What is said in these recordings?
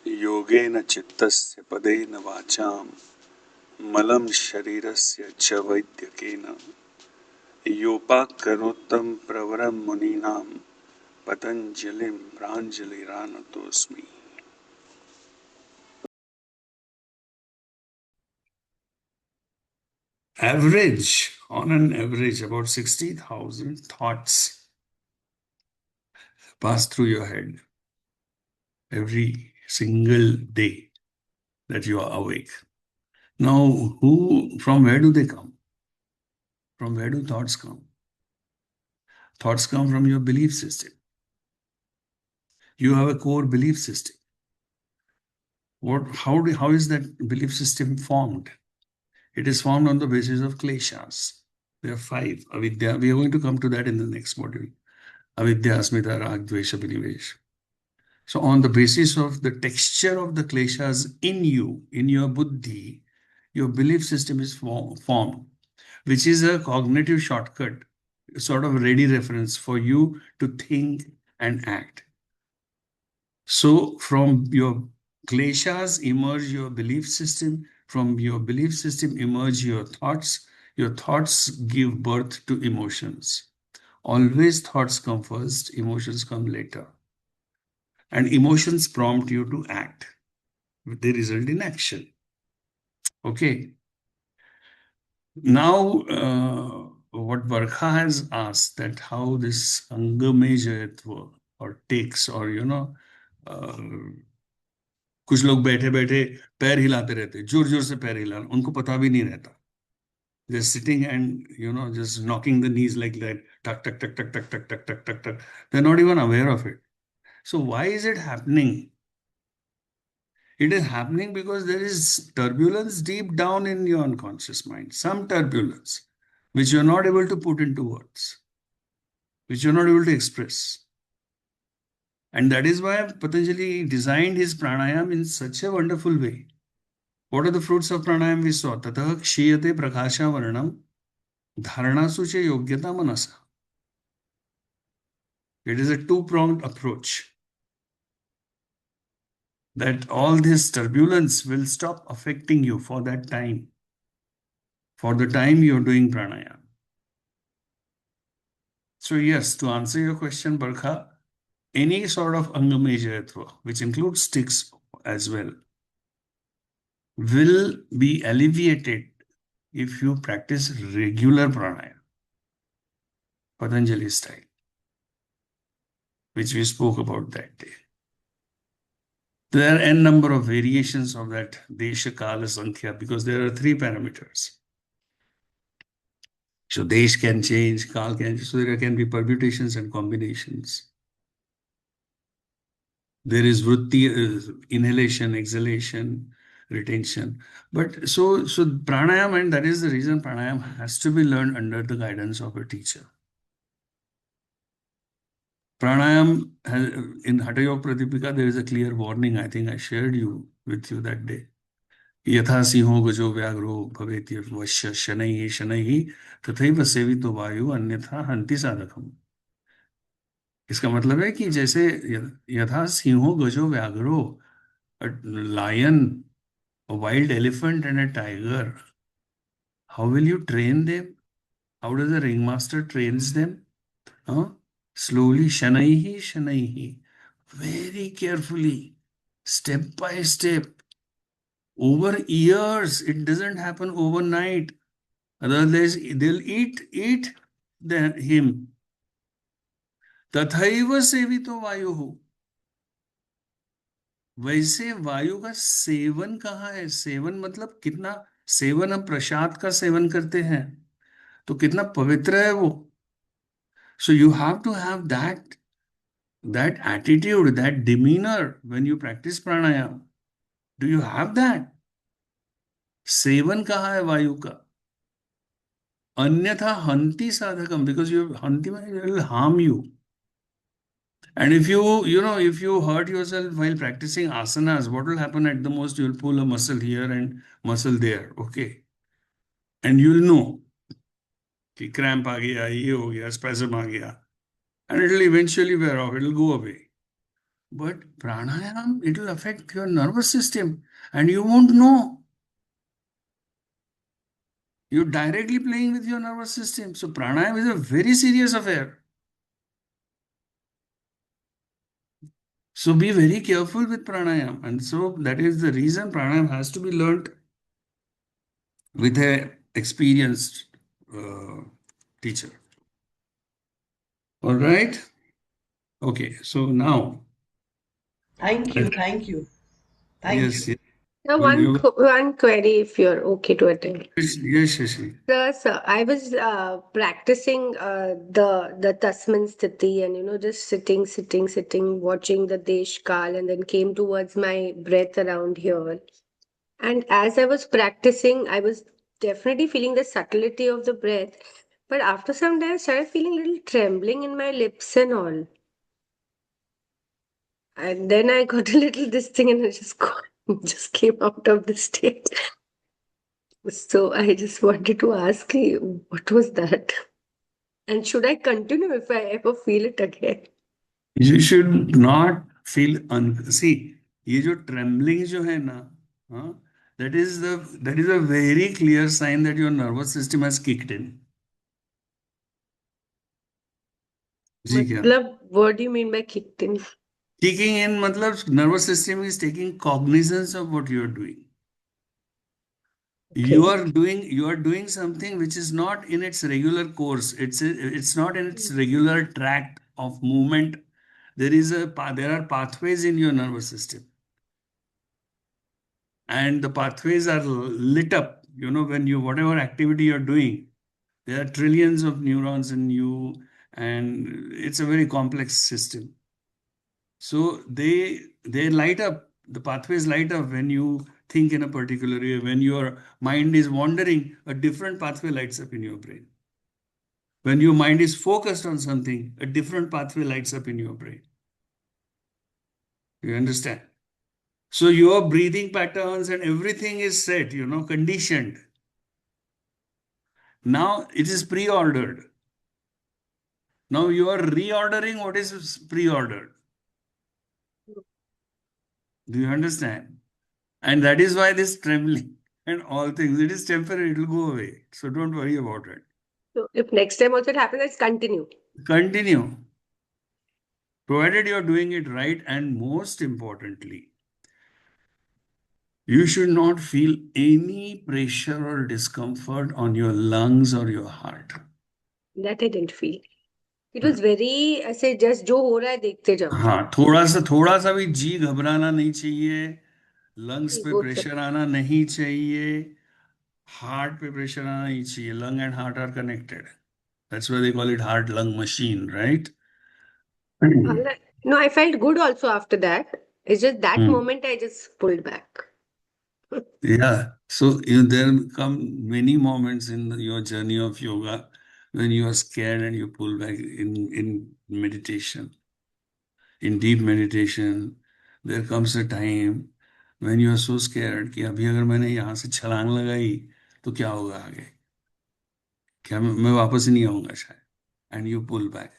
योगेन चित्तस्य पदेन वाचां मलं शरीरस्य च वैद्यकेन योपाकरोत्तं प्रवरं मुनीनां पतञ्जलिं प्राञ्जलिरानतोऽस्मि. On an average, about 60,000 thoughts pass through your head every single day that you are awake. Now, from where do they come? From where do thoughts come? Thoughts come from your belief system. You have a core belief system. How is that belief system formed? It is formed on the basis of kleshas. There are 5. Avidya. We are going to come to that in the next module. Avidya, asmita, rag, dvesha, binivesh. So on the basis of the texture of the kleshas in you, in your buddhi, your belief system is formed, which is a cognitive shortcut, sort of ready reference for you to think and act. So from your kleshas emerge your belief system. From your belief system emerge your thoughts. Your thoughts give birth to emotions. Always thoughts come first, emotions come later. And emotions prompt you to act. They result in action. Okay. Now, what Barkha has asked, that how this Angamejayatva or takes, or कुछ लोग बैठे बैठे पैर हिलाते रहते, जोर जोर से पैर हिलाना, उनको पता भी नहीं रहता. They're sitting and just knocking the knees like that, tuck tuck tuck tuck tuck tuck tuck tuck tuck tuck. They're not even aware of it. So why is it happening? It is happening because there is turbulence deep down in your unconscious mind, some turbulence, which you're not able to put into words, which you're not able to express. And that is why Patanjali designed his pranayam in such a wonderful way. What are the fruits of pranayam we saw? Tatah kshiyate prakasha varnam dharanasu cha yogyata manasa. It is a two-pronged approach, that all this turbulence will stop affecting you for that time, for the time you're doing pranayam. So yes, to answer your question, Barkha, any sort of Angamejayatva, which includes sticks as well, will be alleviated if you practice regular pranayam, Patanjali style, which we spoke about that day. There are n number of variations of that Desha Kala Sankhya, because there are 3 parameters. So Desh can change, Kal can change, so there can be permutations and combinations. There is vritti, inhalation, exhalation, retention. But so pranayam, and that is the reason pranayam has to be learned under the guidance of a teacher. Pranayam has, in Hatha Yoga Pratipika, there is a clear warning. I think I shared with you that day. यथा सिंहो गजो व्याघ्रो भवेत् वश्य शनैः शनैः तथैव सेवितो वायु अन्यथा हन्ति साधकम्. इसका मतलब है कि जैसे यथा सिंहो गजो व्याघ्रो, a lion, a wild elephant and a tiger, how will you train them? How does the ringmaster trains them? Slowly, shanaihi, shanaihi, very carefully, step by step, over years. It doesn't happen overnight. Otherwise, they'll eat him. तथैव सेवितो वायुः. वैसे वायु का seven कहाँ है? Seven मतलब कितना seven, हम प्रसाद का सेवन करते हैं तो कितना पवित्र है वो. So you have to have that attitude, that demeanor when you practice pranayama. Do you have that? Seven कहाँ है वायु का? अन्यथा हंति साधकम, because you हंति will harm you. And if you hurt yourself while practicing asanas, what will happen at the most? You'll pull a muscle here and muscle there. Okay. And you'll know कि cramp आ गया, ये हो गया, spasm आ गया. And it'll eventually wear off. It'll go away. But pranayam, it will affect your nervous system and you won't know. You're directly playing with your nervous system. So pranayam is a very serious affair. So be very careful with pranayam. And so that is the reason pranayam has to be learnt with a experienced teacher. All right. Okay. So now, Thank I- you, thank you, thank yes, you. yes. Now, You, one query, if you're okay to attend. yes, Shashi. Sir, I was practicing the Tasman Sthiti, and just sitting, watching the Desh Kal, and then came towards my breath around here. And as I was practicing, I was definitely feeling the subtlety of the breath. But after some time, I started feeling a little trembling in my lips and all. And then I got a little this thing, and I just came out of the state. So I just wanted to ask you, what was that? And should I continue if I ever feel it again? You should not feel see ये जो trembling जो है ना, हाँ, that is a very clear sign that your nervous system has kicked in. जी क्या? मतलब, what do you mean by kicked in? Kicking in मतलब nervous system is taking cognizance of what you are doing. Okay. You are doing something which is not in its regular course. It's not in its regular track of movement. There are pathways in your nervous system, and the pathways are lit up. When you whatever activity you're doing, there are trillions of neurons in you, and it's a very complex system. So they light up. The pathways light up when you think in a particular way. When your mind is wandering, a different pathway lights up in your brain. When your mind is focused on something, a different pathway lights up in your brain. You understand? So your breathing patterns and everything is set, conditioned. Now it is pre-ordered. Now you are reordering what is pre-ordered. Do you understand? And that is why this trembling and all things, it is temporary, it will go away. So don't worry about it. So if next time also it happens, let's continue. Continue, provided you're doing it right, and most importantly, you should not feel any pressure or discomfort on your lungs or your heart. That I didn't feel. It was very ऐसे just जो हो रहा है देखते जाओ. हाँ, थोड़ा सा भी जी घबराना नहीं चाहिए, लंग्स पे वो सब. प्रेशर आना नहीं चाहिए, हार्ट पे प्रेशर आना नहीं चाहिए. Lung and heart are connected. That's why they call it heart lung machine, right? No, I felt good also after that. It's just that Hmm. moment I just pulled back. Yeah. So there come many moments in your journey of yoga when you are scared and you pull back in meditation. In deep meditation, there comes a time when you are so scared कि अभी अगर मैंने यहाँ से छलांग लगाई तो क्या होगा आगे? क्या मैं वापस नहीं आऊंगा शायद? And you pull back.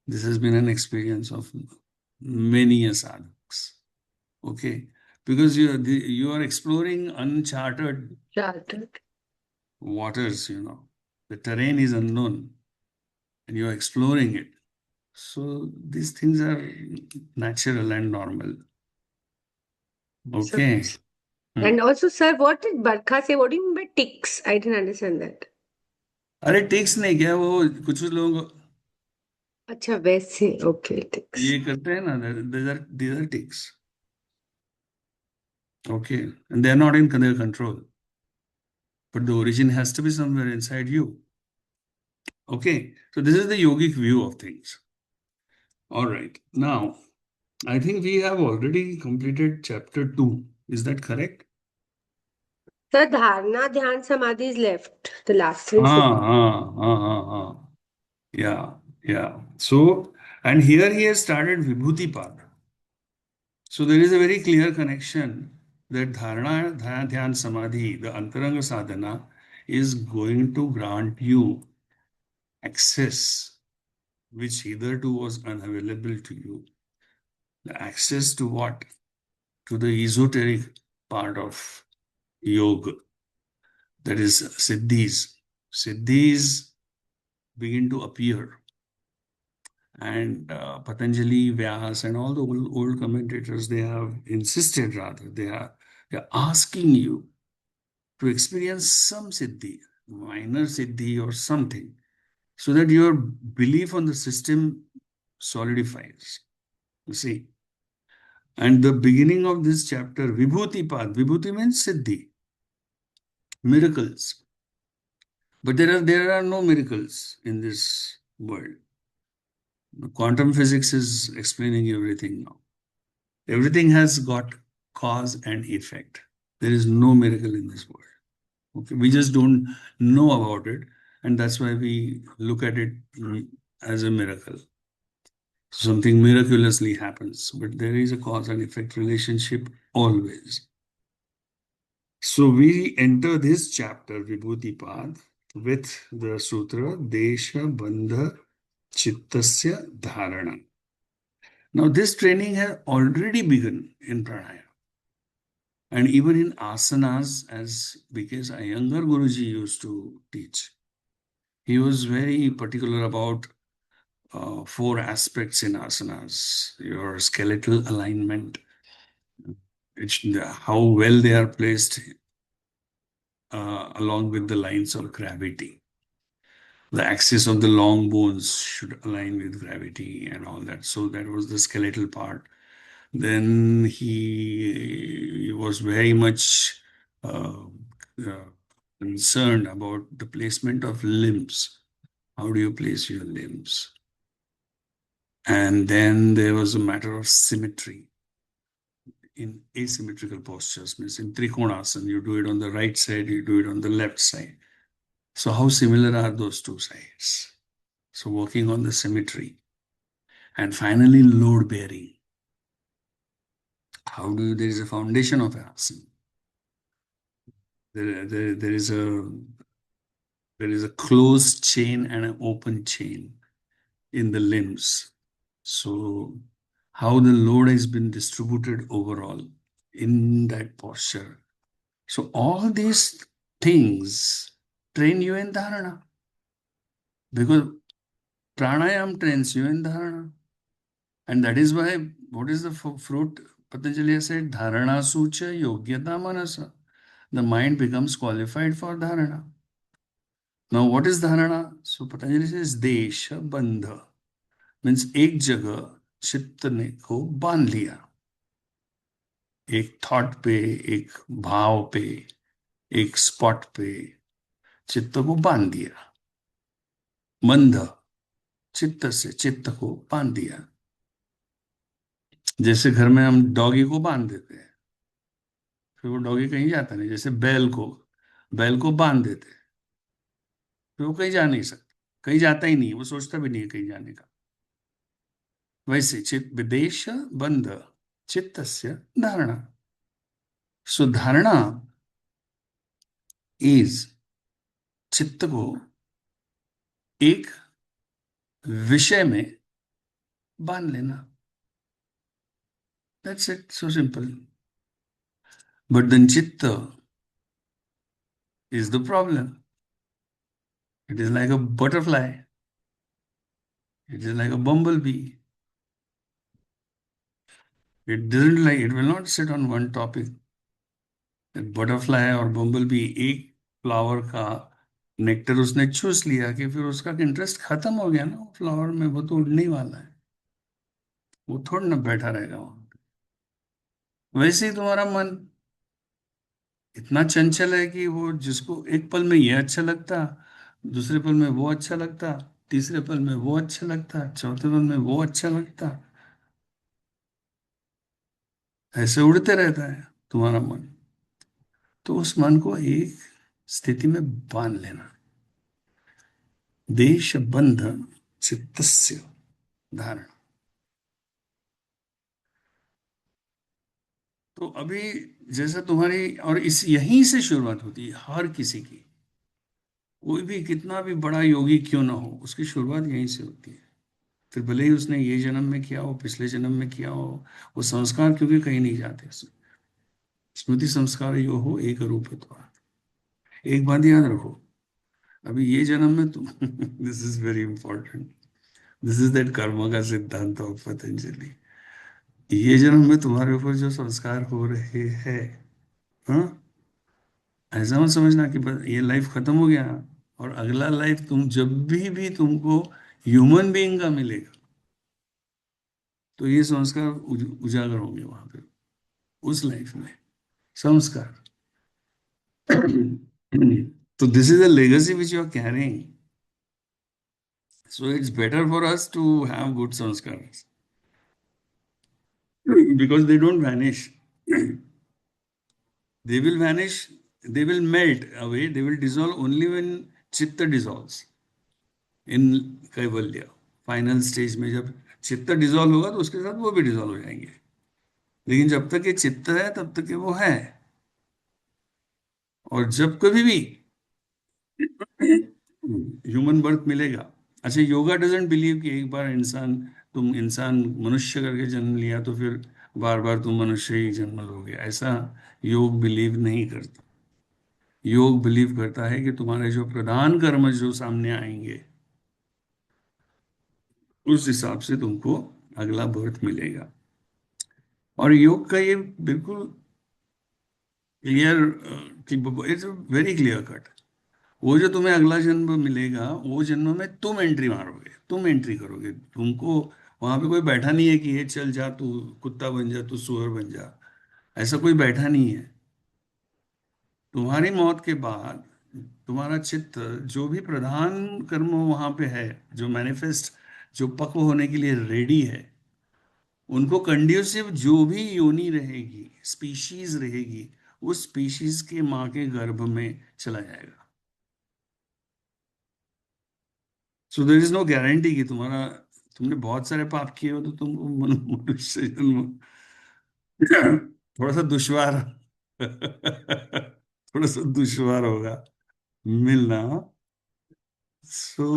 This has been an experience of many sadhaks. Okay, because you are exploring uncharted Chartered. waters. The terrain is unknown, and you are exploring it. So these things are natural and normal. So, Okay. and also, sir, what did Barkha say? What do you mean by ticks? I didn't understand that. अरे ticks नहीं क्या वो कुछ कुछ लोग अच्छा वैसे okay ticks. ये करते हैं ना these are ticks. Okay, and they're not in their control, but the origin has to be somewhere inside you. Okay, so this is the yogic view of things. All right, now I think we have already completed chapter 2. Is that correct? Sir, dharna, dhyan, samadhi is left. The last three should. Yeah, yeah. So, and here he has started Vibhuti Pad. So there is a very clear connection that Dharana, Dhyan, Samadhi, the Antaranga sadhana, is going to grant you access which hitherto was unavailable to you. The access to what? To the esoteric part of yoga, that is siddhis. Siddhis begin to appear. And Patanjali, Vyas, and all the old commentators, they have insisted, rather, they're asking you to experience some siddhi, minor siddhi or something, so that your belief on the system solidifies. You see. And the beginning of this chapter, Vibhuti Pad, Vibhuti means siddhi, miracles. But there are no miracles in this world. Quantum physics is explaining everything now. Everything has got cause and effect. There is no miracle in this world. Okay, we just don't know about it, and that's why we look at it as a miracle. Something miraculously happens, but there is a cause and effect relationship always. So we enter this chapter, Vibhuti Pad, with the sutra Desha Bandha Chittasya Dharana. Now, this training has already begun in pranayama. And even in asanas, as because Iyengar Guruji used to teach, he was very particular about 4 aspects in asanas: your skeletal alignment, how well they are placed along with the lines of gravity. The axis of the long bones should align with gravity and all that. So that was the skeletal part. Then he was very much uh, concerned about the placement of limbs. How do you place your limbs? And then there was a matter of symmetry in asymmetrical postures. Means in Trikonasana, you do it on the right side, you do it on the left side. So how similar are those two sides? So working on the symmetry. And finally, load bearing. There is a foundation of asana. There is a closed chain and an open chain in the limbs. So how the load has been distributed overall in that posture. So all these things train you in dharana, because pranayam trains you in dharana. And that is why, what is the fruit? Patanjali has said, dharana sucha yogyata manasa. The mind becomes qualified for dharana. Now, what is dharana? So Patanjali says, desha bandha. Means एक जगह चित्त ने को बांध लिया, एक thought पे, एक भाव पे, एक स्पॉट पे चित्त को बांध दिया. बंध, चित्त से चित्त को बांध दिया. जैसे घर में हम डॉगी को बांध देते हैं, फिर वो डॉगी कहीं जाता नहीं. जैसे बैल को बांध देते हैं, फिर वो कहीं जा नहीं सकता, कहीं जाता ही नहीं, वो सोचता भी नहीं है कहीं जाने का. वैसे चित्त विदेश बंध चित्तस्य धारणा. सो धारणा इज चित्त को एक विषय में बांध लेना. That's it, so simple. But then chitta is the problem. It is like a butterfly. It is like a bumblebee. It will not sit on one topic. That butterfly or bumblebee, एक flower का nectar उसने चूस लिया कि फिर उसका interest खत्म हो गया ना फ्लावर में, वो तो उड़ने ही वाला है, वो थोड़ा ना बैठा रहेगा वहां. वैसे ही तुम्हारा मन इतना चंचल है कि वो जिसको एक पल में ये अच्छा लगता, दूसरे पल में वो अच्छा लगता, तीसरे पल में वो अच्छा लगता, चौथे पल में वो अच्छा लगता, ऐसे उड़ते रहता है तुम्हारा मन. तो उस मन को एक स्थिति में बांध लेना. देश बंध चित्तस्य धारणा. तो अभी जैसा तुम्हारी, और इस यहीं से शुरुआत होती है हर किसी की. कोई भी कितना भी बड़ा योगी क्यों ना हो, उसकी शुरुआत यहीं से होती है. फिर भले ही उसने ये जन्म में किया हो, पिछले जन्म में किया हो, वो संस्कार क्योंकि कहीं नहीं जाते। स्मृति संस्कार यो हो एक रूप है। तो एक बात याद रखो, अभी ये जन्म में तुम this is very important, this is that कर्म का सिद्धांत ऑफ पतंजलि। ये जन्म में तुम्हारे ऊपर जो संस्कार हो रहे हैं, हाँ, ऐसा मत समझना कि बस ये लाइफ खत्म हो गया और अगला लाइफ तुम जब भी तुमको ह्यूमन बीइंग का मिलेगा तो ये संस्कार उजागर होंगे वहां पे, उस लाइफ में संस्कार। तो this is a legacy which you are carrying, so it's better for us to have good sanskar because they don't vanish. They will vanish, they will melt away, they will dissolve only when chitta dissolves in Kaivalya. Final stage में जब चित्त dissolve होगा तो उसके साथ वो भी dissolve हो जाएंगे, लेकिन जब तक ये चित्त है तब तक ये वो है। और जब कभी भी ह्यूमन बर्थ मिलेगा, अच्छा योगा डजंट बिलीव कि एक बार तुम इंसान मनुष्य करके जन्म लिया तो फिर बार बार तुम मनुष्य ही जन्म लोगे, ऐसा योग बिलीव नहीं करता। योग बिलीव करता है कि तुम्हारे जो प्रधान कर्म जो सामने आएंगे उस हिसाब से तुमको अगला बर्थ मिलेगा। और योग का ये बिल्कुल clear, it's very clear cut. वो जो तुम्हें अगला जन्म मिलेगा वो जन्म में तुम एंट्री मारोगे, तुम एंट्री करोगे। तुमको वहां पे कोई बैठा नहीं है कि ये चल जा तू कुत्ता बन जा, तू सुअर बन जा, ऐसा कोई बैठा नहीं है। तुम्हारी मौत के बाद तुम्हारा चित्त जो भी प्रधान कर्म वहां पे है, जो मैनिफेस्ट, जो पक्व होने के लिए रेडी है, उनको कंड्यूसिव जो भी योनि रहेगी, स्पीशीज रहेगी, उस स्पीशीज के माँ के गर्भ में चला जाएगा। सो देर इज नो गारंटी कि तुमने बहुत सारे पाप किए हो तो तुमको मनुष्य जन्म थोड़ा सा दुश्वार थोड़ा सा दुश्वार होगा मिलना। So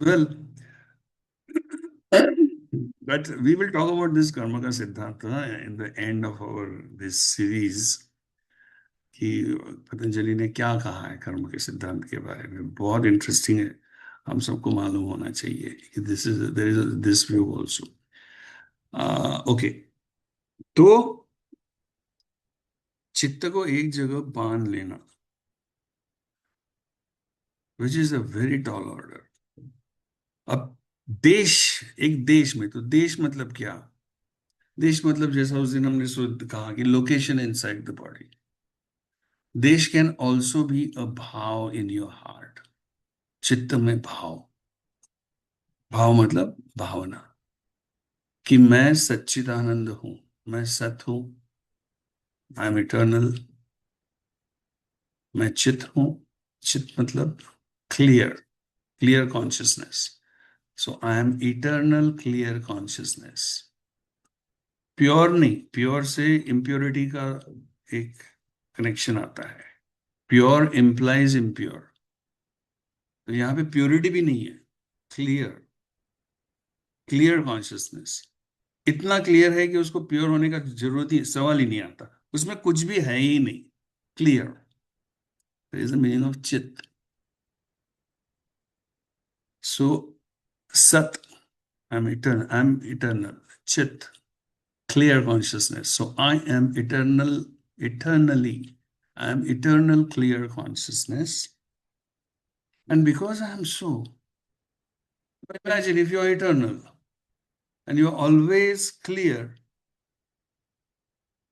well, but we will talk about this Karmaka Siddhanta in the end of our this series कि पतंजलि ने क्या कहा है कर्म के सिद्धांत के बारे में। बहुत इंटरेस्टिंग है, हम सबको मालूम होना चाहिए कि this is there is this view also. Okay, तो चित्त को एक जगह बांध लेना which is a very tall order. अब देश, एक देश में, तो देश मतलब क्या? देश मतलब जैसा उस दिन हमने कहा कि लोकेशन इनसाइड द बॉडी। देश कैन ऑल्सो बी अ भाव इन योर हार्ट। चित्त में भाव, भाव मतलब भावना कि मैं सच्चिदानंद हूं, मैं सत हूं, आई एम इटर्नल, मैं चित हूं। चित मतलब clear, clear consciousness. So I M eternal clear consciousness. Pure नहीं, प्योर से इम्प्योरिटी का एक कनेक्शन आता है। प्योर इंप्लाइज इम्प्योर, तो यहां पे प्योरिटी भी नहीं है, क्लियर, क्लियर कॉन्शियसनेस। इतना क्लियर है कि उसको प्योर होने का जरूरत ही, सवाल ही नहीं आता, उसमें कुछ भी है ही नहीं, clear. Is the meaning of चित। सो सत, आई एम इटर्नल, चित, clear consciousness. So I am eternal, eternally. I am eternal, clear consciousness. And because I am so, imagine if you are eternal and you are always clear,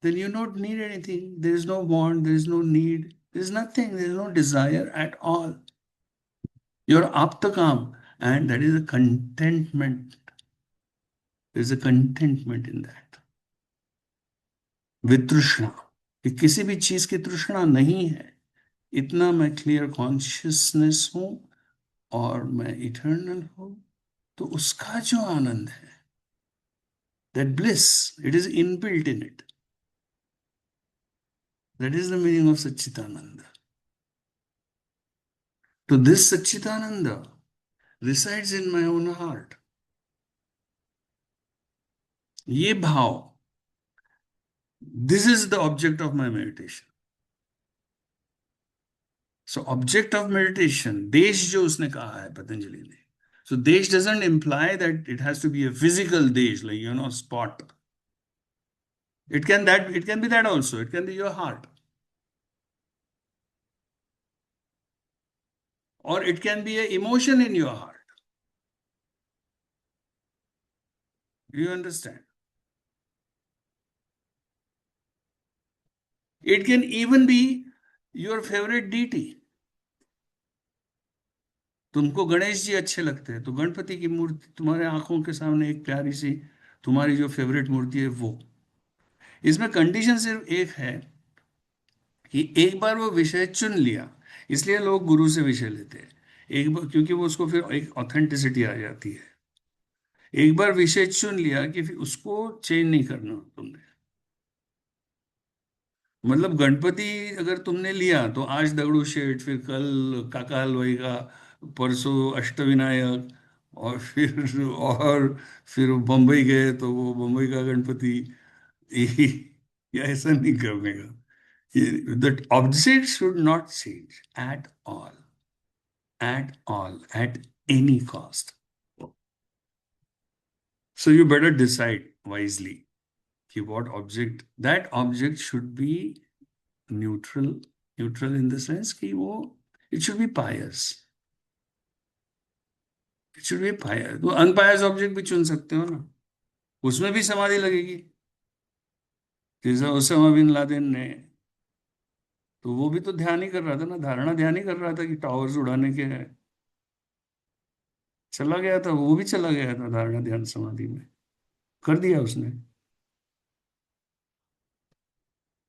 then you don't need anything. There is no want, there is no need, there is nothing, there is no desire at all. You are aptakam, and that is a contentment. There is a contentment in that. वितृष्णा, कि किसी भी चीज की तृष्णा नहीं है, इतना मैं क्लियर कॉन्शियसनेस हूं और मैं इटर्नल हूं। तो उसका जो आनंद है, that bliss, it is inbuilt in it. That is the meaning of Sachchidanand. So this Satchitananda resides in my own heart. ये भाव, this is the object of my meditation. So object of meditation, देश जो उसने कहा है पतंजलि ने. So देश doesn't imply that it has to be a physical देश, like spot. It can be that also. It can be your heart. Or it can be an emotion in your heart. Do you understand? It can even be your favorite deity. तुमको गणेश जी अच्छे लगते हैं तो गणपति की मूर्ति तुम्हारे आंखों के सामने एक प्यारी सी तुम्हारी जो फेवरेट मूर्ति है वो. इसमें कंडीशन सिर्फ एक है कि एक बार वो विषय चुन लिया. इसलिए लोग गुरु से विषय लेते हैं एक बार, क्योंकि वो उसको फिर एक ऑथेंटिसिटी आ जाती है. एक बार विषय चुन लिया कि फिर उसको चेंज नहीं करना तुमने. मतलब गणपति अगर तुमने लिया तो आज दगड़ू शेठ, फिर कल काका हलवाई का, परसों अष्टविनायक, और फिर बम्बई गए तो वो बम्बई का गणपति. या ऐसा नहीं करने का. The object should not change at all, at any cost. So you better decide wisely कि what object, that object should be neutral in the sense कि वो it should be pious. It should be pious. तो अनपायस object भी चुन सकते हो ना, उसमें भी समाधि लगेगी. जैसा ओसामा बिन लादेन ने, तो वो भी तो ध्यान ही कर रहा था ना, धारणा ध्यान ही कर रहा था कि टावर्स उड़ाने के हैं. चला गया था, वो भी चला गया था धारणा ध्यान समाधि में, कर दिया उसने.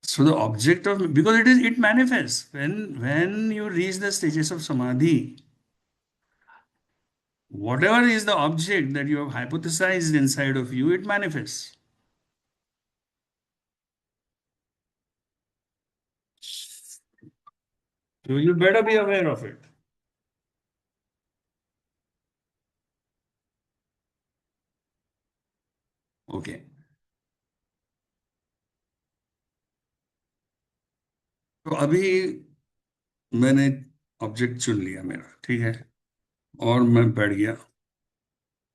So the object of, because it manifests when you reach the stages of samadhi, whatever is the object that you have hypothesized inside of you, it manifests. So you better be aware of it. Okay. तो अभी मैंने object चुन लिया मेरा, ठीक है, और मैं बैठ गया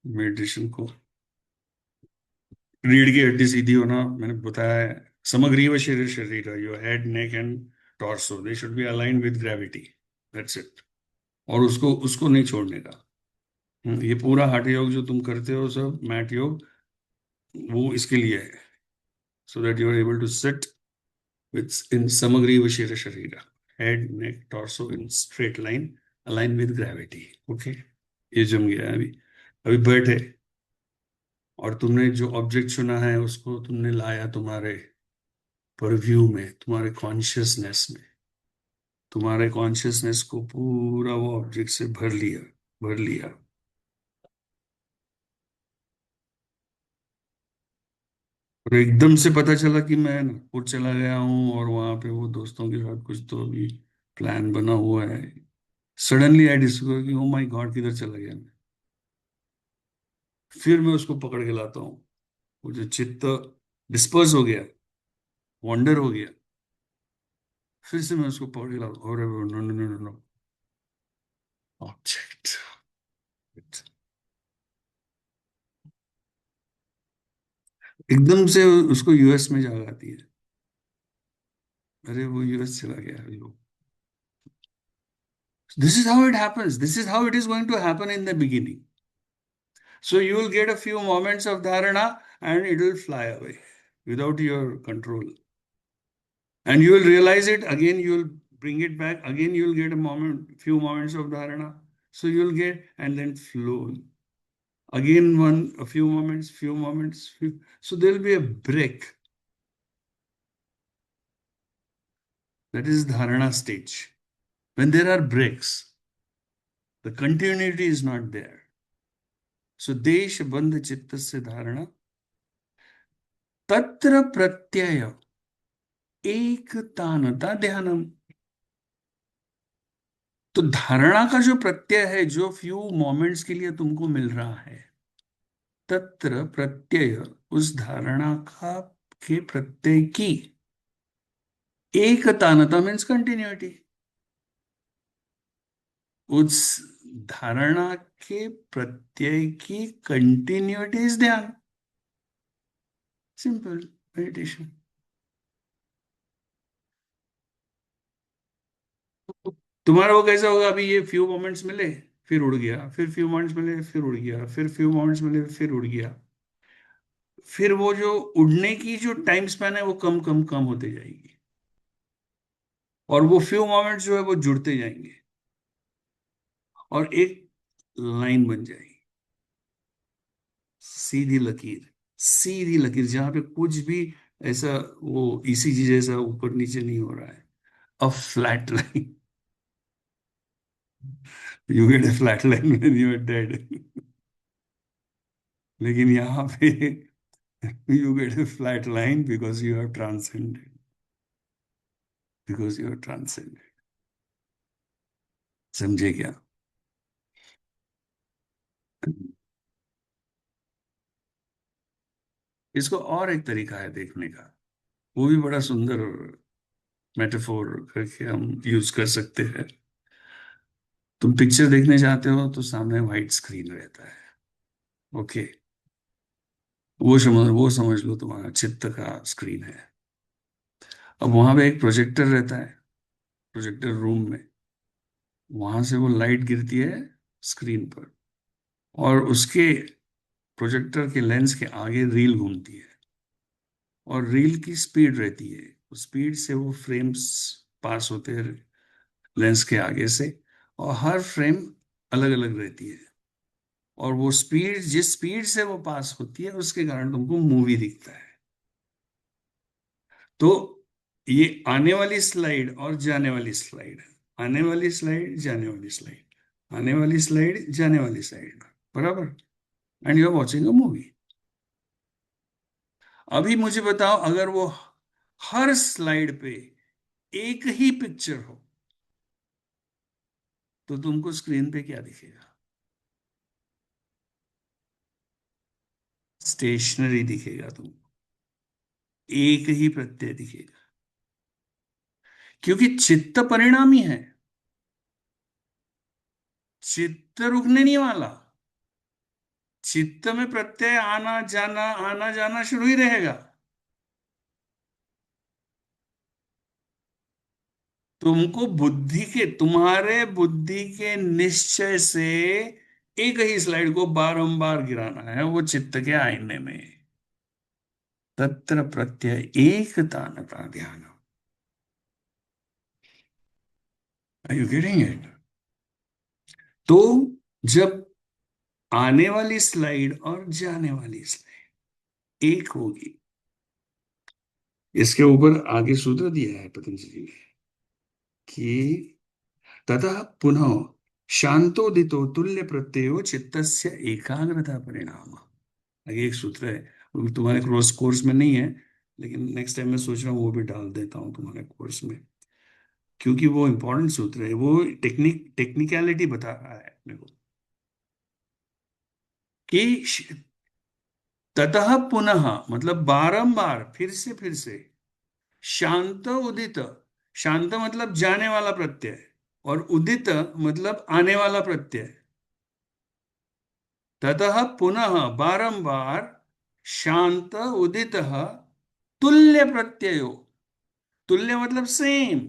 मेडिटेशन को. रीढ़ की हड्डी सीधी होना मैंने बताया है. समग्रीव शरीर शरीर, your head, neck and torso, they should be aligned with gravity. That's it. और उसको उसको नहीं छोड़ने का. ये पूरा हठ योग जो तुम करते हो, सब मैट योग, वो इसके लिए है. So that you are able to sit with in समग्रीव शरीर शरीर, head, neck, torso in straight line, align with gravity. Okay, ये जम गया है. अभी अभी बैठे और तुमने जो ऑब्जेक्ट चुना है उसको तुमने लाया तुम्हारे परव्यू में, तुम्हारे कॉन्शियसनेस में. तुम्हारे कॉन्शियसनेस को पूरा वो ऑब्जेक्ट से भर लिया. और एकदम से पता चला कि मैं नागपुर चला गया हूँ और वहां पे वो दोस्तों के साथ कुछ तो अभी प्लान बना हुआ है. सडनली आई डिस्कवर कि ओ माय गॉड, किधर चला गया मैं. फिर मैं उसको पकड़ के लाता हूँ. वो जो चित्त डिस्पर्स हो गया, वॉन्डर हो गया, फिर से मैं उसको पकड़ के लाता हूँ. No no no no no, object. एकदम से उसको यूएस में जाग आती है, अरे वो यूएस चला गया. This is how it happens. This is how it is going to happen in the beginning. So you will get a few moments of dharana and it will fly away without your control. And you will realize it again, you will bring it back. Again, you will get few moments of dharana. So you will get, and then flow. Again, a few moments. So there will be a break. That is dharana stage. When there are breaks, the continuity is not there. So desh bandh chittasya dharana तत्र प्रत्यय एकतानता ध्यानम. तो धारणा का जो प्रत्यय है, जो few moments के लिए तुमको मिल रहा है, तत्र प्रत्यय, उस धारणा का, के प्रत्यय की एकतानता मीन्स कंटिन्यूटी, उस धारणा के प्रत्यय की कंटिन्यूटी इज ध्यान, सिंपल मेडिटेशन। तुम्हारा वो कैसा होगा, अभी ये फ्यू मोमेंट्स मिले, फिर उड़ गया, फिर फ्यू मोमेंट्स मिले, फिर उड़ गया, फिर फ्यू मोमेंट्स मिले, फिर उड़ गया, फिर वो जो उड़ने की जो टाइम स्पैन है वो कम कम कम होते जाएगी, और वो फ्यू मोमेंट्स जो है वो जुड़ते जाएंगे और एक लाइन बन जाएगी, सीधी लकीर, सीधी लकीर, जहां पे कुछ भी ऐसा वो ईसीजी जैसा ऊपर नीचे नहीं हो रहा है, a flat line. You get a flat line when you are dead, लेकिन यहाँ पे you get a flat line because you have transcended, because you have transcended. समझे क्या? इसको और एक तरीका है देखने का, वो भी बड़ा सुंदर मेटाफोर करके हम यूज कर सकते हैं। तुम पिक्चर देखने जाते हो तो सामने व्हाइट स्क्रीन रहता है, ओके, वो समझ लो तुम्हारा चित्त का स्क्रीन है। अब वहां पे एक प्रोजेक्टर रहता है, प्रोजेक्टर रूम में, वहां से वो लाइट गिरती है स्क्रीन पर, और उसके प्रोजेक्टर के लेंस के आगे रील घूमती है, और रील की स्पीड रहती है, उस स्पीड से वो फ्रेम्स पास होते हैं लेंस के आगे से, और हर फ्रेम अलग अलग रहती है, और वो स्पीड, जिस स्पीड से वो पास होती है उसके कारण तुमको मूवी दिखता है। तो ये आने वाली स्लाइड और जाने वाली स्लाइड, आने वाली स्लाइड, जाने वाली स्लाइड, आने वाली स्लाइड, जाने वाली स्लाइड, बराबर, and you are watching a movie. अभी मुझे बताओ, अगर वो हर स्लाइड पे एक ही पिक्चर हो तो तुमको स्क्रीन पे क्या दिखेगा? स्टेशनरी दिखेगा तुमको, एक ही प्रत्यय दिखेगा, क्योंकि चित्त परिणामी है, चित्त रुकने नहीं वाला, चित्त में प्रत्यय आना जाना शुरू ही रहेगा। तुमको बुद्धि के, तुम्हारे बुद्धि के निश्चय से एक ही स्लाइड को बारंबार गिराना है वो चित्त के आईने में, तत्र प्रत्यय एकता न ध्यान। Are you getting it? तो जब आने वाली स्लाइड और जाने वाली स्लाइड एक होगी, इसके ऊपर आगे सूत्र दिया है पतंजलि ने कि ततः पुनः शांतोदितो तुल्य प्रत्ययो चित्तस्य एकाग्रता परिणाम। आगे एक सूत्र है, वो तुम्हारे कोर्स में नहीं है, लेकिन नेक्स्ट टाइम मैं सोच रहा हूँ वो भी डाल देता हूँ तुम्हारे कोर्स में, क्योंकि वो इंपॉर्टेंट सूत्र है, वो टेक्निकलिटी बता रहा है अपने को कि ततः पुनः मतलब बारंबार, फिर से शांत उदित, शांत मतलब जाने वाला प्रत्यय, और उदित मतलब आने वाला प्रत्यय, ततः पुनः बारंबार शांत उदित तुल्य प्रत्ययो, तुल्य मतलब सेम,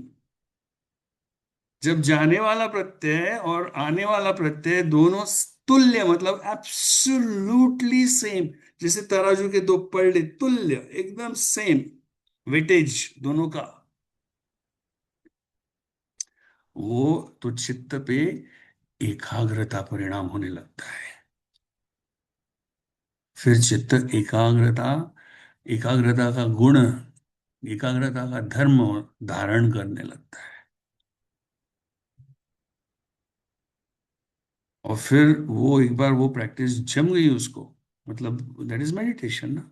जब जाने वाला प्रत्यय और आने वाला प्रत्यय दोनों तुल्य मतलब एब्सोल्युटली सेम, जैसे तराजू के दो पलड़े तुल्य एकदम सेम, वेटेज दोनों का, वो तो चित्त पे एकाग्रता परिणाम होने लगता है। फिर चित्त एकाग्रता, एकाग्रता का गुण, एकाग्रता का धर्म धारण करने लगता है, और फिर वो एक बार वो प्रैक्टिस जम गई उसको, मतलब दैट इज मेडिटेशन ना।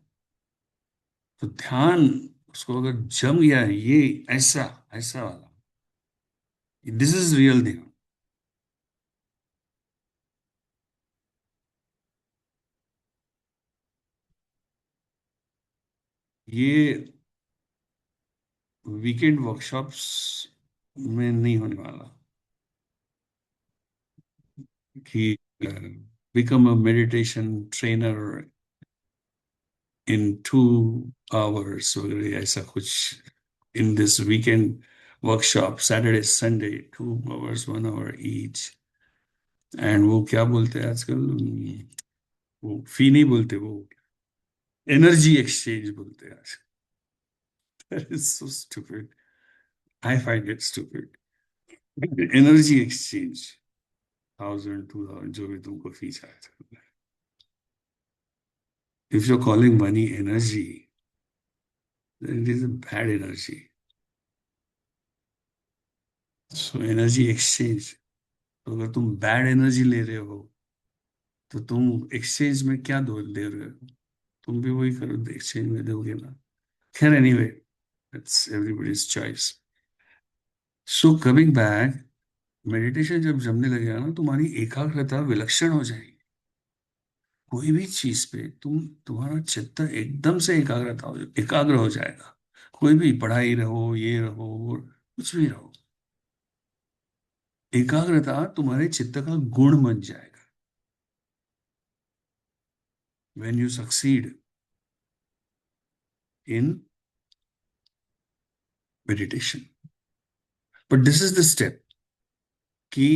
तो ध्यान उसको अगर जम गया है, ये ऐसा ऐसा वाला, दिस इज रियल ध्यान, ये वीकेंड वर्कशॉप्स में नहीं होने वाला कि become a meditation trainer in 2 hours वगैरह ऐसा कुछ in this weekend workshop Saturday Sunday 2 hours 1 hour each and वो क्या बोलते हैं आजकल वो फी नहीं बोलते वो एनर्जी एक्सचेंज बोलते हैं आजकल that is so stupid I find it stupid energy exchange 1,000 2,000 जो भी तुमको फी चाहे if you're calling money energy then it is a bad energy so energy exchange तो अगर तुम बैड एनर्जी ले रहे हो तो तुम एक्सचेंज में क्या दे रहे हो तुम भी वही करो एक्सचेंज में दोगे ना खैर anyway it's everybody's choice so coming back meditation जब जमने लगेगा ना तुम्हारी एकाग्रता विलक्षण हो जाएगी कोई भी चीज पे तुम्हारा चित्त एकदम से एकाग्र हो जाएगा कोई भी पढ़ाई रहो ये रहो कुछ भी रहो एकाग्रता तुम्हारे चित्त का गुण बन जाएगा when you succeed in meditation but this is the step कि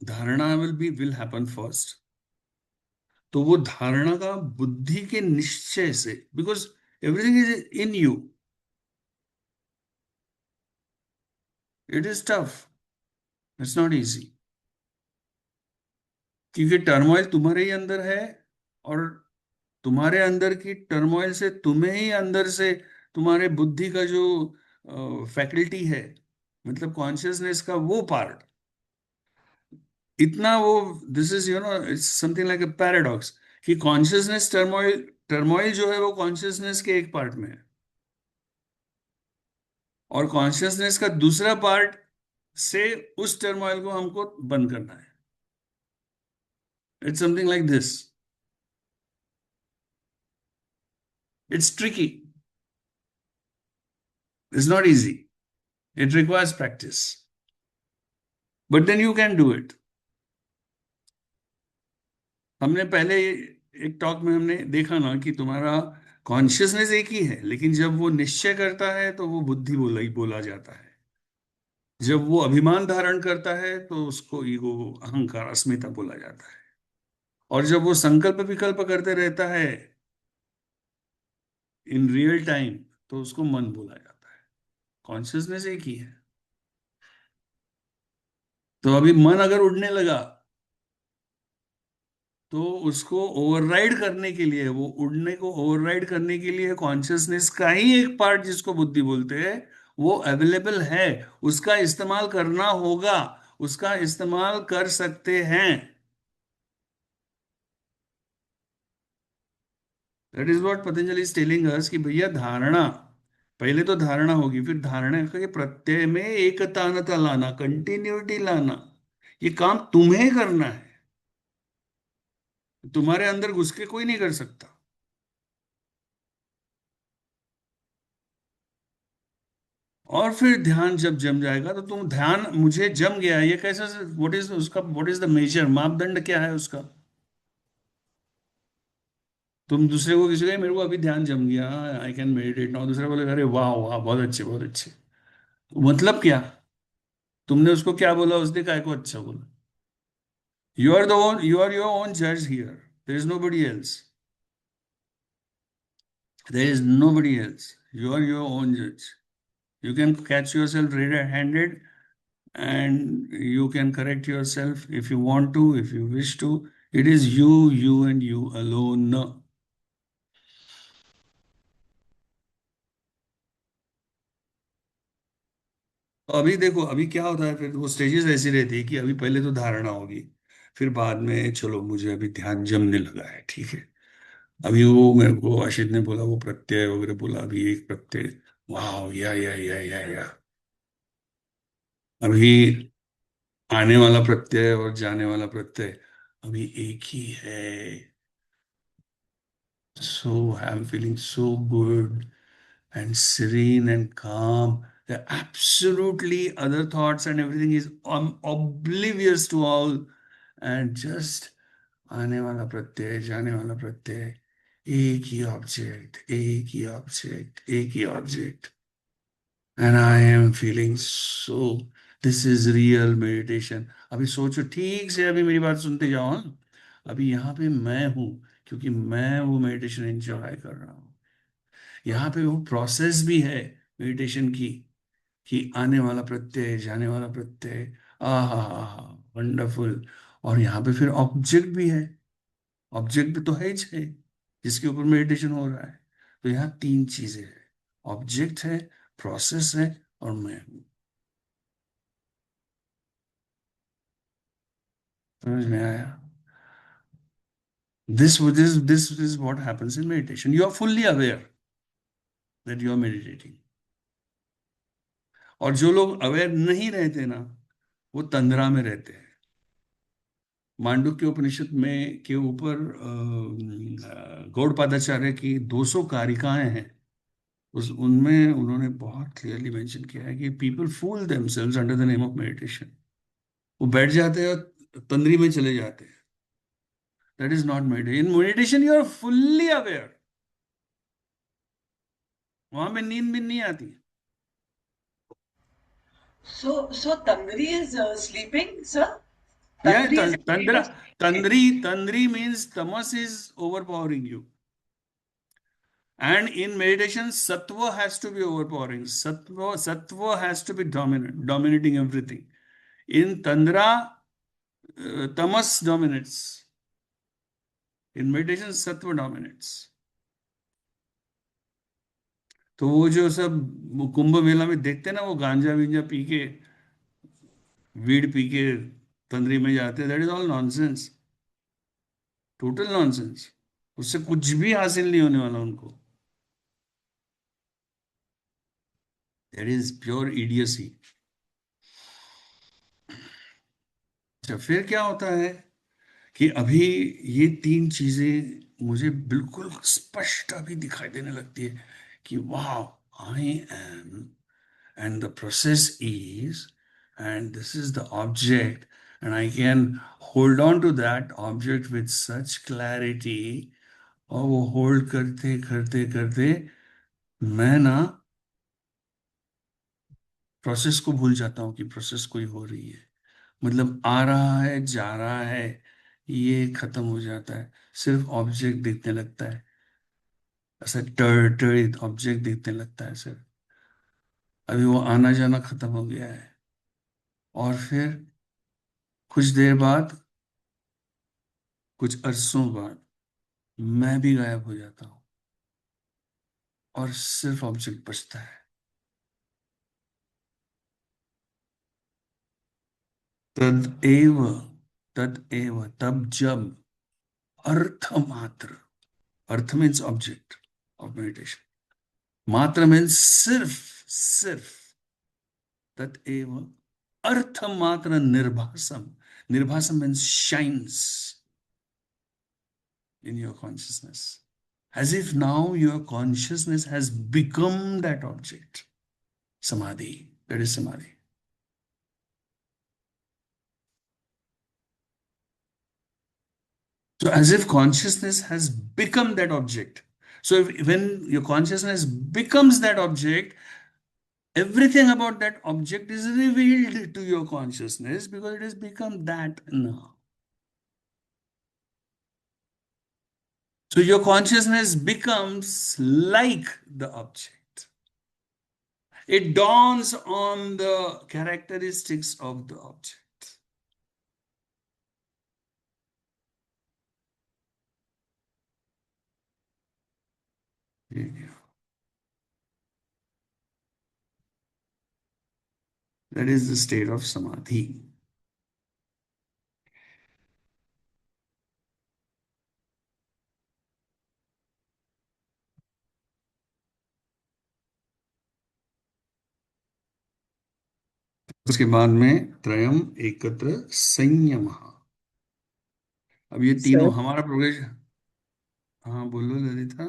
धारणा will happen first तो वो धारणा का बुद्धि के निश्चय से because everything is in you it is tough it's not easy क्योंकि टर्मोइल तुम्हारे ही अंदर है और तुम्हारे अंदर की टर्मोइल से तुम्हें ही अंदर से तुम्हारे बुद्धि का जो फैकल्टी है मतलब कॉन्शियसनेस का वो पार्ट इतना वो this is it's something like a paradox कि कॉन्शियसनेस टर्मोइल टर्मोइल जो है वो कॉन्शियसनेस के एक पार्ट में है और कॉन्शियसनेस का दूसरा पार्ट से उस टर्मोइल को हमको बंद करना है it's something like this it's tricky it's not easy it requires practice but then you can do it हमने पहले एक टॉक में हमने देखा ना कि तुम्हारा कॉन्शियसनेस एक ही है लेकिन जब वो निश्चय करता है तो वो बुद्धि बोला जाता है जब वो अभिमान धारण करता है तो उसको ईगो अहंकार अस्मिता बोला जाता है और जब वो संकल्प विकल्प करते रहता है इन रियल टाइम तो उसको मन बोला जाता है कॉन्शियसनेस एक ही है तो अभी मन अगर उड़ने लगा तो उसको ओवरराइड करने के लिए वो उड़ने को ओवरराइड करने के लिए कॉन्शियसनेस का ही एक पार्ट जिसको बुद्धि बोलते हैं वो अवेलेबल है उसका इस्तेमाल करना होगा उसका इस्तेमाल कर सकते हैं that is what Patanjali is telling us कि भैया धारणा पहले तो धारणा होगी फिर धारणा के प्रत्यय में एकतानता लाना कंटिन्यूटी लाना ये काम तुम्हें करना है तुम्हारे अंदर घुस के कोई नहीं कर सकता और फिर ध्यान जब जम जाएगा तो तुम ध्यान मुझे जम गया ये कैसे व्हाट इज द मेजर मापदंड क्या है उसका तुम दूसरे को किसी को मेरे को अभी ध्यान जम गया आई कैन मेडिटेट नाउ दूसरे बोले अरे वाह वाह बहुत अच्छे मतलब क्या तुमने उसको क्या बोला उसने काय को अच्छा बोला यू आर योर ओन जज here there is nobody else there is nobody else you are your own जज you can catch yourself red-handed and you can correct yourself if you want to if you wish to it is you and you alone तो अभी देखो अभी क्या होता है फिर वो स्टेजेस ऐसी रहती है कि अभी पहले तो धारणा होगी फिर बाद में चलो मुझे अभी ध्यान जमने लगा है ठीक है अभी वो मेरे को आशित ने बोला वो प्रत्यय वगैरह बोला अभी एक प्रत्यय वाह या अभी आने वाला प्रत्यय और जाने वाला प्रत्यय अभी एक ही है so I am feeling so good and serene and calm. There are absolutely other thoughts and everything is oblivious to all, and just आने वाला प्रत्यय जाने वाला प्रत्यय, एक ही ऑब्जेक्ट, एक ही ऑब्जेक्ट, एक ही object, and I am feeling so, this is real meditation. अभी सोचो ठीक से, अभी मेरी बात सुनते जाओ. हाँ, अभी यहाँ पे मैं हूँ, क्योंकि मैं वो मेडिटेशन एंजॉय कर रहा हूँ. यहाँ पे वो प्रोसेस भी है मेडिटेशन की, कि आने वाला प्रत्यय जाने वाला प्रत्यय, आहा हा, वंडरफुल. और यहाँ पे फिर ऑब्जेक्ट भी है. ऑब्जेक्ट भी तो है ही है जिसके ऊपर मेडिटेशन हो रहा है. तो यहाँ तीन चीजें हैं, ऑब्जेक्ट है, प्रोसेस है, और मैं हूं. समझ में आया? This is what happens in meditation. You are fully aware that you are meditating. और जो लोग अवेयर नहीं रहते ना, वो तंद्रा में रहते हैं. मांडुक्य उपनिषद में के ऊपर गौड़पादाचार्य की 200 कारिकाएं हैं. उस उनमें उन्होंने बहुत क्लियरली मेंशन किया है कि people fool themselves under the name of meditation. वो बैठ जाते हैं और तंद्री में चले जाते हैं. That is not meditation. In meditation you are fully aware. वहां पे नींद भी नहीं आती. So Tandri is sleeping, sir? Yeah, Tandri is in state tandra, of sleeping. tandri means tamas is overpowering you. And in meditation, sattva has to be overpowering. Sattva has to be dominant, dominating everything. In tandra, tamas dominates. In meditation, sattva dominates. तो वो जो सब वो कुंभ मेला में देखते हैं ना, वो गांजा विंजा पी के, वीड पी के तंद्री में जाते हैं, that is all nonsense. Total nonsense. उससे कुछ भी हासिल नहीं होने वाला उनको. That is pure idiocy. अच्छा, फिर क्या होता है कि अभी ये तीन चीजें मुझे बिल्कुल स्पष्ट अभी दिखाई देने लगती है कि वाह, I am, and the process is, and this is the object, and I can hold on to that object with such clarity. और वो होल्ड करते करते करते मैं ना प्रोसेस को भूल जाता हूँ कि प्रोसेस कोई हो रही है. मतलब आ रहा है जा रहा है, ये खत्म हो जाता है. सिर्फ ऑब्जेक्ट दिखने लगता है. ऐसा टर ऑब्जेक्ट दिखने लगता है सिर्फ. अभी वो आना जाना खत्म हो गया है. और फिर कुछ देर बाद, कुछ अरसों बाद, मैं भी गायब हो जाता हूं और सिर्फ ऑब्जेक्ट बचता है. तद एव, तद एव, तब जब, अर्थ मात्र. अर्थ मीन्स ऑब्जेक्ट ऑफ मेडिटेशन. मात्र मीन्स सिर्फ, सिर्फ. तद एव अर्थ मात्र निर्भासम. निर्भासम means shines in your consciousness, as if now your consciousness has become that object. Samadhi. That is samadhi. So as if consciousness has become that object. So when your consciousness becomes that object, everything about that object is revealed to your consciousness because it has become that now. So your consciousness becomes like the object. It dawns on the characteristics of the object. Yeah. That is the state of samadhi. उसके बाद में त्रयम एकत्र संयम. अब ये तीनों Sir, हमारा progress. हाँ बोलो Lalita.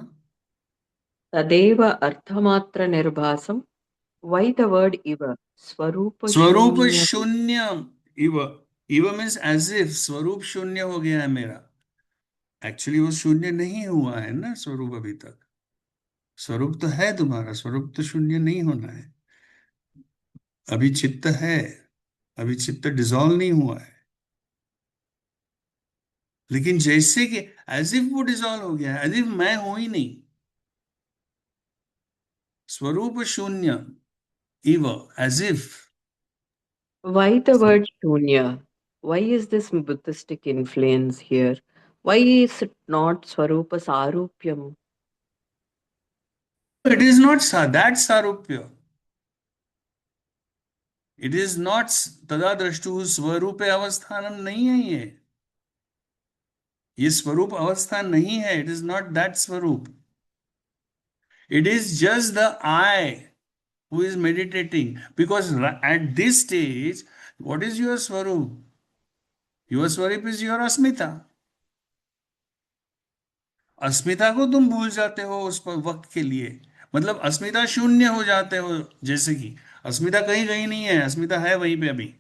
Tadeva Arthamatra Nirbhasam. Why the word Iva? Swarupa स्वरूप Shunya. शून्य इव, इव मीन्स एज इफ स्वरूप शून्य हो गया है मेरा। एक्चुअली वो शून्य नहीं हुआ है ना स्वरूप अभी तक। स्वरूप तो है तुम्हारा, स्वरूप तो शून्य नहीं होना है। अभी चित्त है, अभी चित्त डिसॉल्व नहीं हुआ है, लेकिन जैसे कि एज इफ वो डिसॉल्व हो गया है, एज इफ मैं हूं ही नहीं। स्वरूप शून्य इव, as if. Why the word Shunya? Why is this Buddhistic influence here? Why is it not Swarupa Sarupyam? It is not that सारूप्य, इट इज नॉट तदा दृष्टु स्वरूप अवस्थानम नहीं है ये स्वरूप अवस्था नहीं है। इट इज नॉट दैट स्वरूप। It is just the I who is meditating, because at this stage what is your swarup? Your swarup is your asmita। अस्मिता को तुम भूल जाते हो उस वक्त के लिए, मतलब अस्मिता शून्य हो जाते हो। जैसे कि अस्मिता कहीं कहीं नहीं है, अस्मिता है वहीं पे अभी।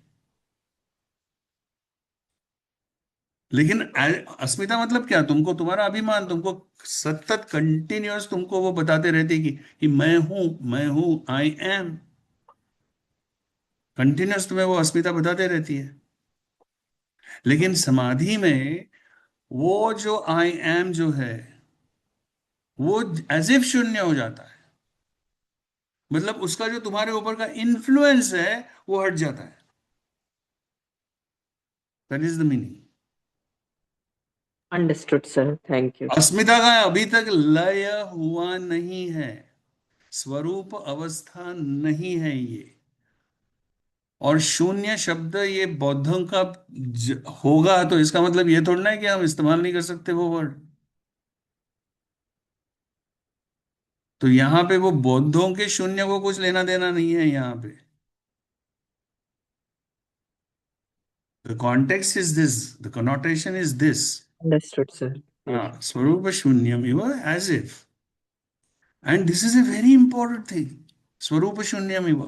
लेकिन अस्मिता मतलब क्या? तुमको तुम्हारा अभिमान तुमको सतत कंटिन्यूअस तुमको वो बताते रहते कि मैं हूं, आई एम। कंटिन्यूअस तुम्हें वो अस्मिता बताते रहती है। लेकिन समाधि में वो जो आई एम जो है वो एज इफ शून्य हो जाता है। मतलब उसका जो तुम्हारे ऊपर का इन्फ्लुएंस है वो हट जाता है। That is the meaning. Understood, sir. Thank you. अस्मिता का अभी तक लय हुआ नहीं है, स्वरूप अवस्था नहीं है ये। और शून्य शब्द ये बौद्धों का होगा तो इसका मतलब ये थोड़ा ना है कि हम इस्तेमाल नहीं कर सकते वो वर्ड। तो यहां पे वो बौद्धों के शून्य को कुछ लेना देना नहीं है यहां पे। The context is this, the connotation is this. Understood, sir. Yes. स्वरूप शून्यम इव, as if. And this is a very important thing, स्वरूप शून्यम इव,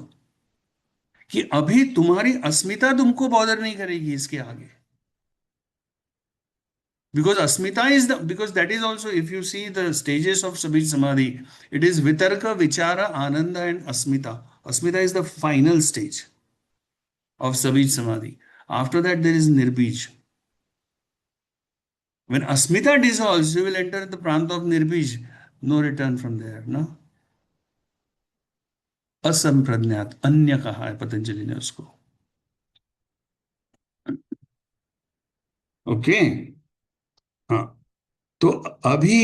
कि अभी तुम्हारी अस्मिता तुमको बॉदर नहीं करेगी इसके आगे। Because asmita is the, because that is also, if you see the stages of Sabit Samadhi, it is Vitarka, Vichara, Ananda, and Asmita. Asmita is the final stage of Sabit Samadhi. After that, there is Nirbij. When Asmita dissolves, you will enter the Pranta of Nirbij. No return from there, no? असंप्रज्ञात, अन्य कहा है पतंजलि ने उसको। Okay, हाँ। तो अभी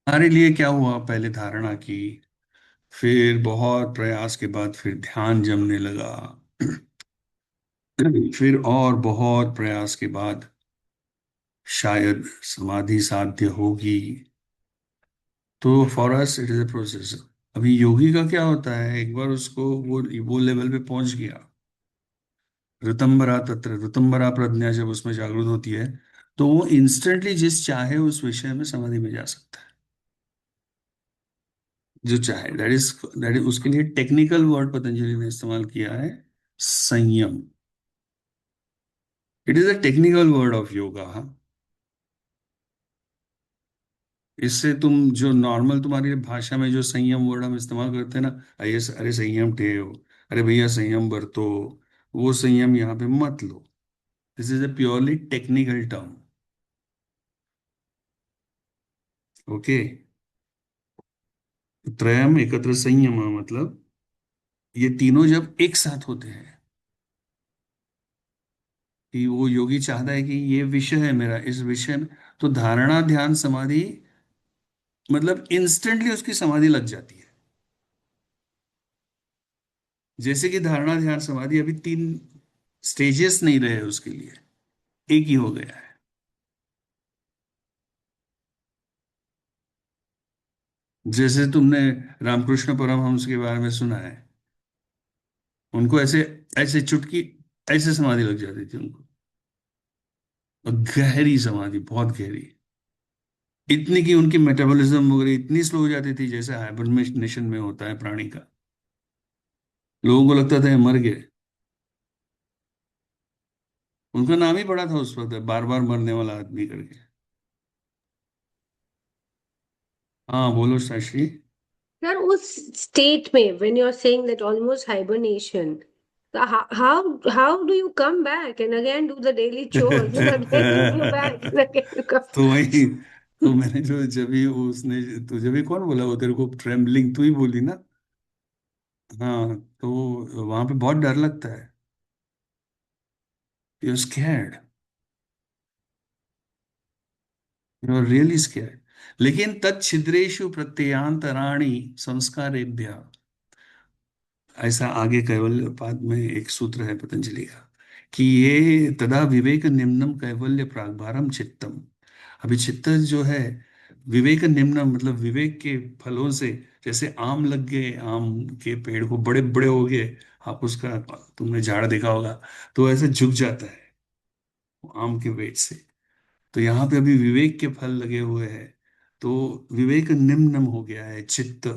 हमारे लिए क्या हुआ? पहले धारणा की, फिर बहुत प्रयास के बाद फिर ध्यान जमने लगा, फिर और बहुत प्रयास के बाद शायद समाधि साध्य होगी। तो for us it is a process. अभी योगी का क्या होता है, एक बार उसको वो लेवल पे पहुंच गया, ऋतंबरा तत्र, ऋतंबरा प्रज्ञा जब उसमें जागृत होती है तो वो इंस्टेंटली जिस चाहे उस विषय में समाधि में जा सकता है, जो चाहे। दैट इज उसके लिए टेक्निकल वर्ड पतंजलि ने इस्तेमाल किया है, संयम। It is a technical word of yoga. इससे तुम जो नॉर्मल तुम्हारी भाषा में जो संयम वर्ड हम इस्तेमाल करते हैं ना, अरे अरे संयम ठेव, अरे भैया संयम बरतो, वो संयम यहाँ पे मत लो। This is a purely technical term. Okay, त्रयम एकत्र संयम मतलब ये तीनों जब एक साथ होते हैं, कि वो योगी चाहता है कि ये विषय है मेरा, इस विषय में तो धारणा ध्यान समाधि, मतलब इंस्टेंटली उसकी समाधि लग जाती है। जैसे कि धारणा ध्यान समाधि अभी 3 स्टेजेस नहीं रहे उसके लिए, एक ही हो गया है। जैसे तुमने रामकृष्ण परमहंस के बारे में सुना है, उनको ऐसे ऐसे चुटकी ऐसे समाधि लग जाती थी उनको, और गहरी समाधि, बहुत गहरी। इतनी की उनकी मेटाबॉलिज्म वगैरह इतनी स्लो हो जाती थी जैसे हाइबरनेशन में होता है प्राणी का। लोगों को लगता था ये मर गए। उनका नाम ही पड़ा था उस वक्त, बार बार मरने वाला आदमी करके। हाँ बोलो शाश्री। Sir, उस state में, when you're saying that almost hibernation, so how do you come back and again do the daily chores and again you go back and again you come? तो वही, तो मैंने जो जब भी उसने, तो जब भी कौन बोला वो तेरे को, ट्रेम्बलिंग तू ही बोली ना। हाँ तो वहां पे बहुत डर लगता है। You scared, you are really scared. लेकिन तच्छिद्रेषु प्रत्ययांतराणि संस्कारेभ्य, ऐसा आगे कैवल्यपाद में एक सूत्र है पतंजलि का, कि ये तदा विवेक निम्नम कैवल्य प्रागभारम चित्तम। अभी चित्त जो है, विवेक निम्न मतलब विवेक के फलों से, जैसे आम लग गए, आम के पेड़ को बड़े बड़े हो गए, आप उसका, तुमने झाड़ देखा होगा, तो ऐसे झुक जाता है आम के वेट से। तो यहाँ पे अभी विवेक के फल लगे हुए हैं, तो विवेक निम्नम हो गया है चित्त,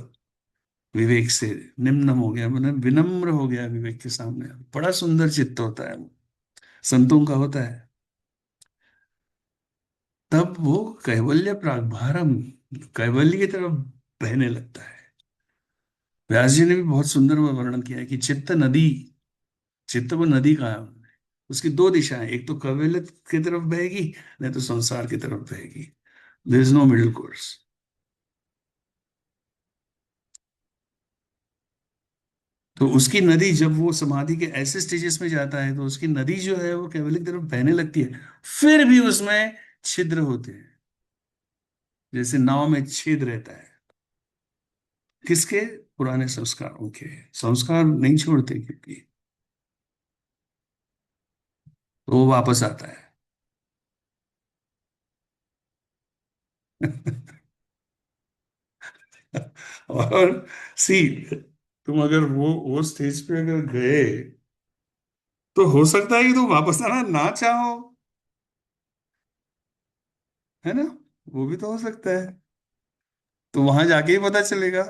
विवेक से निम्नम हो गया, मतलब विनम्र हो गया विवेक के सामने। बड़ा सुंदर चित्त होता है वो, संतों का होता है। तब वो कैवल्य प्रागभारम, कैवल्य की तरफ बहने लगता है। व्यास जी ने भी बहुत सुंदर वो वर्णन किया है कि चित्त नदी, चित्त को नदी कहा है उन्होंने। उसकी दो दिशाएं, एक तो कैवल्य की तरफ बहेगी, नहीं तो संसार की तरफ बहेगी। There is no middle course. तो उसकी नदी जब वो समाधि के ऐसे स्टेजेस में जाता है, तो उसकी नदी जो है वो कैवल्य की तरफ बहने लगती है। फिर भी उसमें छिद्र होते हैं, जैसे नाव में छेद रहता है। किसके? पुराने संस्कारों के। संस्कार नहीं छोड़ते, क्योंकि तो वो वापस आता है। और सी, तुम अगर वो स्टेज पे अगर गए, तो हो सकता है कि तुम वापस आना ना चाहो, है ना? वो भी तो हो सकता है। तो वहां जाके ही पता चलेगा,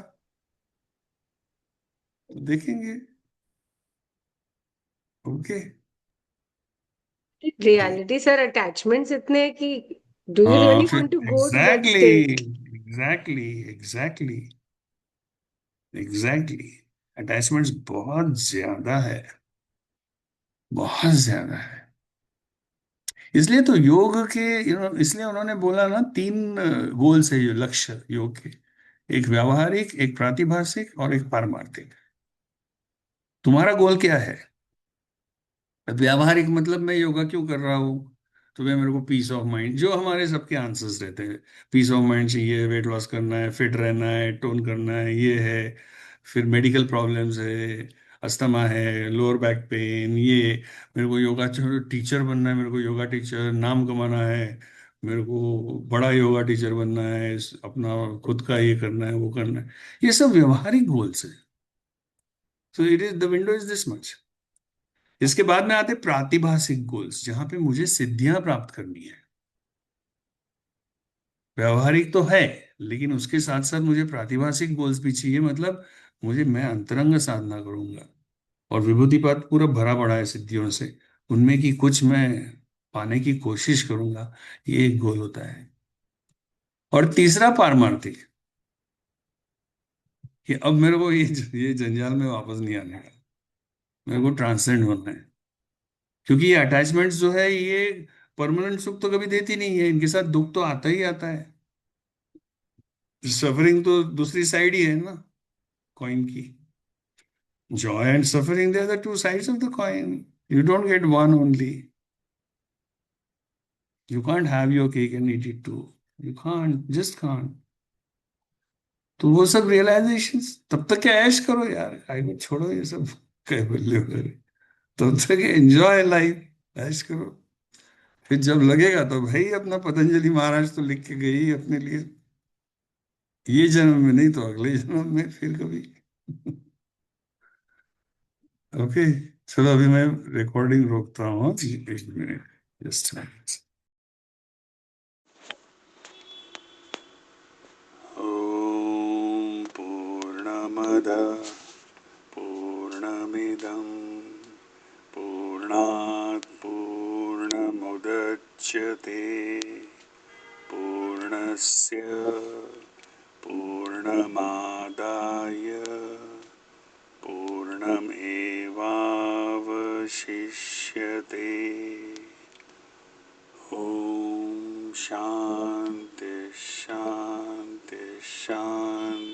देखेंगे। ओके। Reality, sir, attachments इतने हैं कि do you हाँ really फिर want to go to that exactly, state? Exactly, exactly, exactly. Attachments बहुत ज्यादा है, बहुत ज्यादा है। इसलिए तो योग के, इसलिए उन्होंने बोला ना, तीन गोल्स है ये लक्ष्य योग के, एक व्यावहारिक, एक प्रातिभाषिक और एक पारमार्थिक। तुम्हारा गोल क्या है? व्यावहारिक मतलब मैं योगा क्यों कर रहा हूँ? तो मैं, मेरे को पीस ऑफ माइंड, जो हमारे सबके आंसर्स रहते हैं, पीस ऑफ माइंड चाहिए, वेट लॉस करना है, फिट रहना है, टोन करना है, ये है। फिर मेडिकल प्रॉब्लम्स है, अस्थमा है, लोअर बैक पेन, ये। मेरे को योगा टीचर बनना है, मेरे को योगा टीचर नाम कमाना है, मेरे को बड़ा योगा टीचर बनना है, अपना खुद का ये करना है, वो करना है। ये सब व्यवहारिक गोल्स है। So it is the window is this much. इसके बाद में आते प्रातिभाषिक गोल्स, जहां पे मुझे सिद्धियां प्राप्त करनी है। व्यवहारिक तो है, लेकिन उसके साथ साथ मुझे प्रातिभाषिक गोल्स भी चाहिए, मतलब मुझे, मैं अंतरंग साधना करूंगा, और विभूतिपाद पूरा भरा पड़ा है सिद्धियों से, उनमें की कुछ मैं पाने की कोशिश करूंगा। ये एक गोल होता है। और तीसरा पारमार्थिक, कि अब मेरे को ये जंजाल में वापस नहीं आने का, मेरे को ट्रांसेंड होना है। क्योंकि ये अटैचमेंट्स जो है, ये परमानेंट सुख तो कभी देती नहीं है, इनके साथ दुख तो आता ही आता है। सफरिंग तो दूसरी साइड ही है ना कॉइन की। Joy and suffering, they are the two sides of the coin, you don't get one only. You can't have your cake and eat it too, you can't, just can't. तो वो सब realisations, तब तक क्या ऐश करो यार, आई को छोड़ो ये सब कैबल्य वगैरह, तब तक एंजॉय लाइफ, ऐश करो। फिर जब लगेगा तो भाई, अपना पतंजलि महाराज तो लिख के गए ही अपने लिए, ये जन्म में नहीं तो अगले जन्म में फिर कभी। ओके, चलो अभी मैं रिकॉर्डिंग रोकता हूँ, एक मिनट, जस्ट। पूर्णमिदं पूर्णात् पूर्णमुदच्यते पूर्णस्य पूर्णमादाय पूर्णमेवावशिष्यते। ॐ शान्ति शान्ति शान्ति।